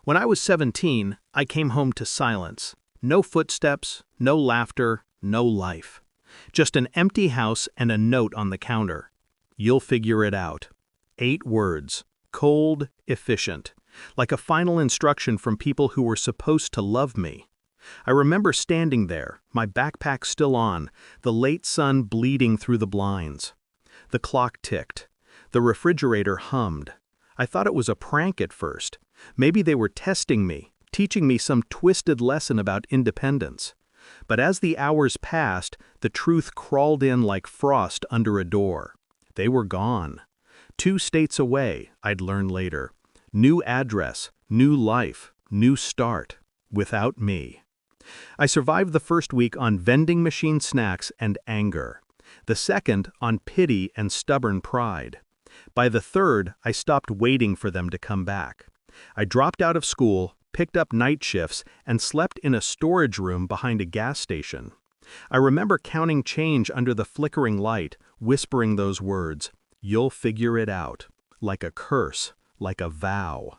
When I was 17, I came home to silence. No footsteps, no laughter, no life. Just an empty house and a note on the counter. You'll figure it out. 8 words. Cold, efficient. Like a final instruction from people who were supposed to love me. I remember standing there, my backpack still on, the late sun bleeding through the blinds. The clock ticked. The refrigerator hummed. I thought it was a prank at first. Maybe they were testing me, teaching me some twisted lesson about independence. But as the hours passed, the truth crawled in like frost under a door. They were gone. 2 states away, I'd learn later. New address, new life, new start. Without me. I survived the first week on vending machine snacks and anger. The second on pity and stubborn pride. By the third, I stopped waiting for them to come back. I dropped out of school, picked up night shifts, and slept in a storage room behind a gas station. I remember counting change under the flickering light, whispering those words, "You'll figure it out," like a curse, like a vow.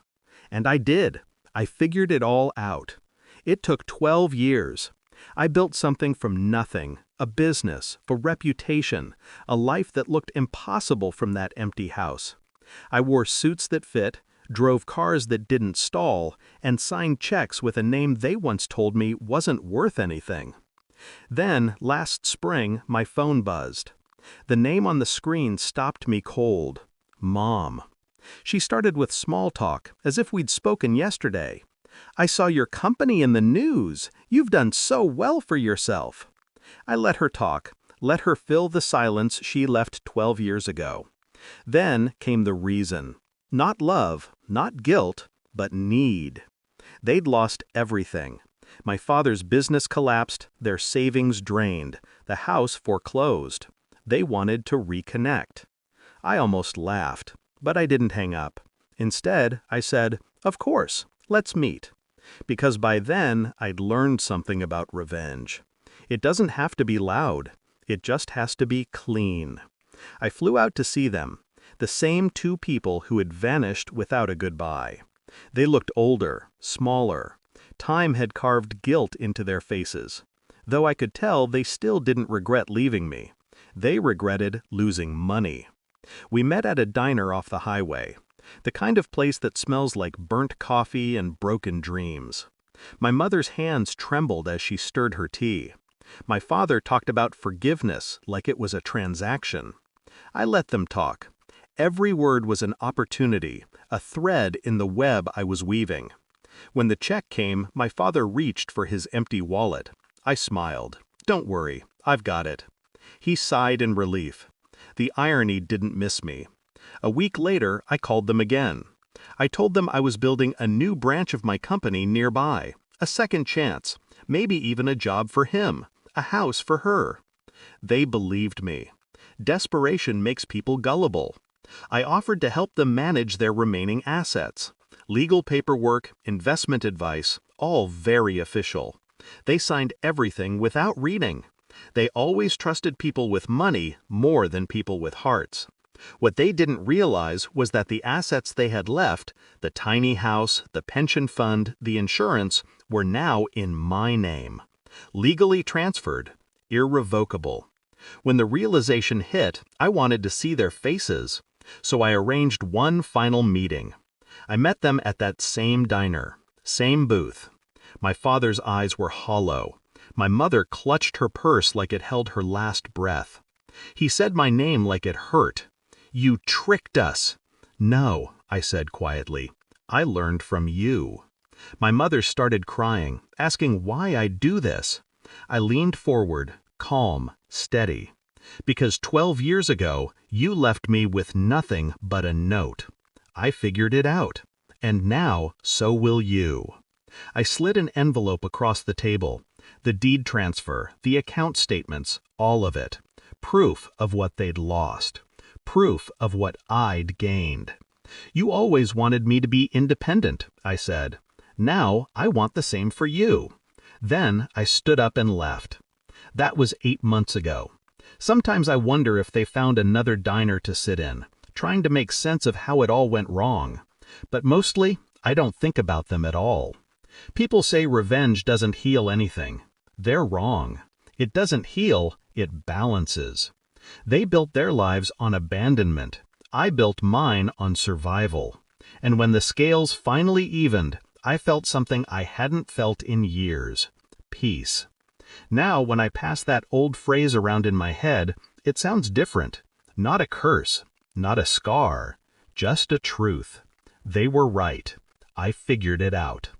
And I did. I figured it all out. It took 12 years. I built something from nothing, a business, a reputation, a life that looked impossible from that empty house. I wore suits that fit, drove cars that didn't stall, and signed checks with a name they once told me wasn't worth anything. Then, last spring, my phone buzzed. The name on the screen stopped me cold. Mom. She started with small talk, as if we'd spoken yesterday. "I saw your company in the news. You've done so well for yourself." I let her talk, let her fill the silence she left 12 years ago. Then came the reason. Not love, not guilt, but need. They'd lost everything. My father's business collapsed, their savings drained, the house foreclosed. They wanted to reconnect. I almost laughed, but I didn't hang up. Instead, I said, "Of course. Let's meet." Because by then, I'd learned something about revenge. It doesn't have to be loud. It just has to be clean. I flew out to see them, the same 2 people who had vanished without a goodbye. They looked older, smaller. Time had carved guilt into their faces. Though I could tell they still didn't regret leaving me. They regretted losing money. We met at a diner off the highway. The kind of place that smells like burnt coffee and broken dreams. My mother's hands trembled as she stirred her tea. My father talked about forgiveness like it was a transaction. I let them talk. Every word was an opportunity, a thread in the web I was weaving. When the check came, my father reached for his empty wallet. I smiled. "Don't worry, I've got it." He sighed in relief. The irony didn't miss me. A week later, I called them again. I told them I was building a new branch of my company nearby, a second chance, maybe even a job for him, a house for her. They believed me. Desperation makes people gullible. I offered to help them manage their remaining assets. Legal paperwork, investment advice, all very official. They signed everything without reading. They always trusted people with money more than people with hearts. What they didn't realize was that the assets they had left, the tiny house, the pension fund, the insurance, were now in my name. Legally transferred, irrevocable. When the realization hit, I wanted to see their faces. So I arranged one final meeting. I met them at that same diner, same booth. My father's eyes were hollow. My mother clutched her purse like it held her last breath. He said my name like it hurt. "You tricked us." "No," I said quietly. "I learned from you." My mother started crying, asking why I'd do this. I leaned forward, calm, steady. "Because 12 years ago, you left me with nothing but a note. I figured it out. And now, so will you." I slid an envelope across the table. The deed transfer, the account statements, all of it. Proof of what they'd lost. Proof of what I'd gained. "You always wanted me to be independent," I said. "Now I want the same for you." Then I stood up and left. That was 8 months ago. Sometimes I wonder if they found another diner to sit in, trying to make sense of how it all went wrong. But mostly, I don't think about them at all. People say revenge doesn't heal anything. They're wrong. It doesn't heal, it balances. They built their lives on abandonment. I built mine on survival. And when the scales finally evened, I felt something I hadn't felt in years: peace. Now, when I pass that old phrase around in my head, it sounds different. Not a curse, not a scar, just a truth. They were right. I figured it out.